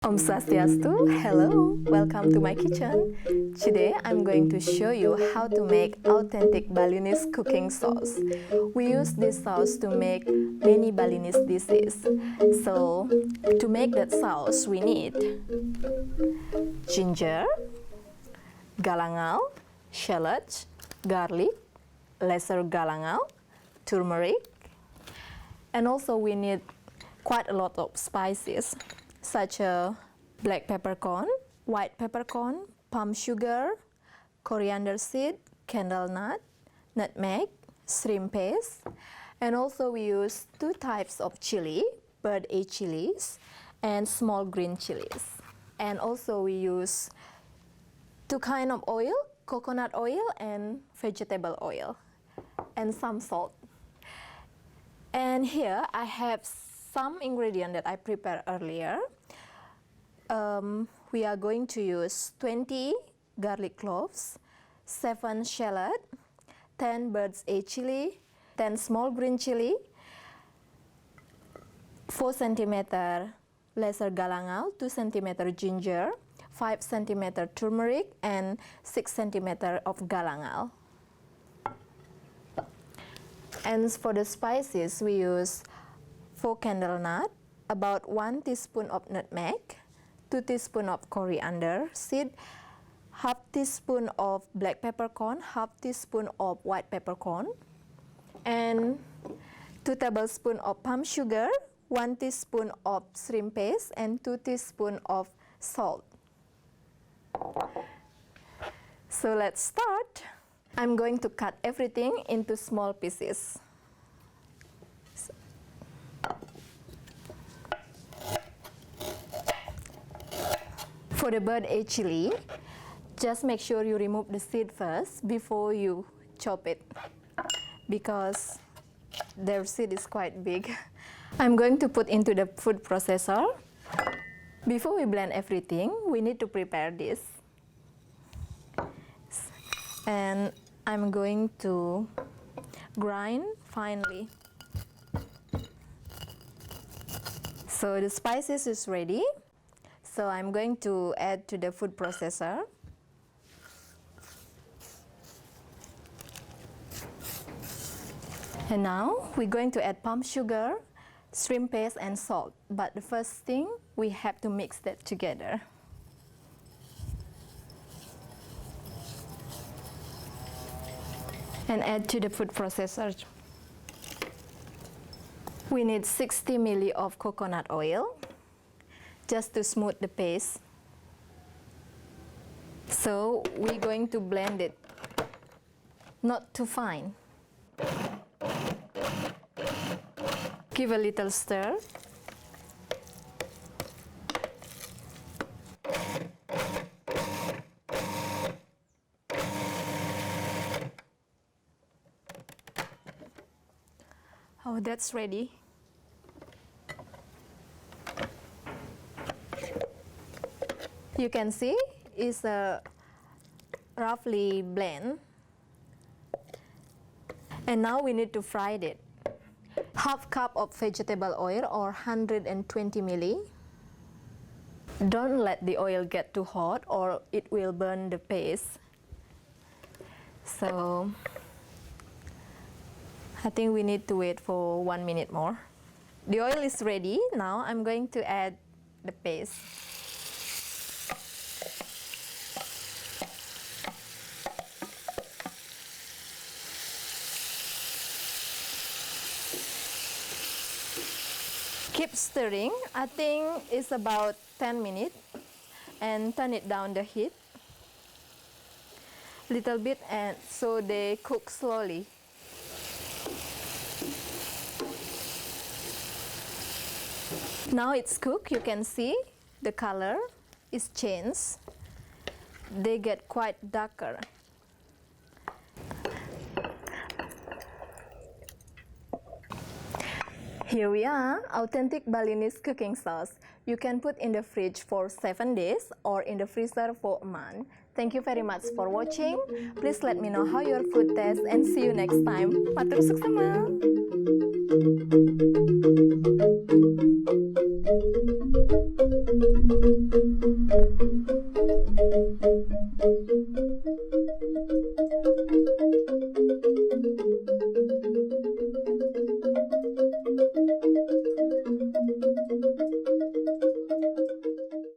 Om Swastiastu, hello, welcome to my kitchen. Today I'm going to show you how to make authentic Balinese cooking sauce. We use this sauce to make many Balinese dishes. So to make that sauce we need ginger, galangal, shallot, garlic, lesser galangal, turmeric, and also we need quite a lot of spices such as black peppercorn, white peppercorn, palm sugar, coriander seed, candle nut, nutmeg, shrimp paste, and also we use two types of chili, bird age chilies and small green chilies. And also we use two kinds of oil, coconut oil and vegetable oil, and some salt. And here I have some ingredients that I prepared earlier. We are going to use 20 garlic cloves, 7 shallot, 10 bird's eye chili, 10 small green chili, 4 cm lesser galangal, 2 cm ginger, 5 cm turmeric, and 6 cm of galangal. And for the spices, we use 4 candle nut, about 1 teaspoon of nutmeg, 2 teaspoons of coriander seed, half teaspoon of black peppercorn, half teaspoon of white peppercorn, and 2 tablespoons of palm sugar, 1 teaspoon of shrimp paste, and 2 teaspoons of salt. So let's start. I'm going to cut everything into small pieces. For the bird eye chili, just make sure you remove the seed first before you chop it, because their seed is quite big. I'm going to put into the food processor. Before we blend everything, we need to prepare this. And I'm going to grind finely. So the spices is ready. So I'm going to add to the food processor. And now we're going to add palm sugar, shrimp paste, and salt. But the first thing, we have to mix that together. And add to the food processor. We need 60 ml of coconut oil, just to smooth the paste. So we're going to blend it, not too fine. Give a little stir. Oh, that's ready. You can see it's a roughly blend. And now we need to fry it. Half cup of vegetable oil or 120 ml. Don't let the oil get too hot or it will burn the paste. So I think we need to wait for 1 minute more. The oil is ready. Now I'm going to add the paste. Keep stirring. I think it's about 10 minutes, and turn it down the heat little bit, and so they cook slowly. Now it's cooked. You can see the color is changed. They get quite darker. Here we are, authentic Balinese cooking sauce. You can put in the fridge for 7 days or in the freezer for a month. Thank you very much for watching. Please let me know how your food tastes and see you next time. Matur suksma!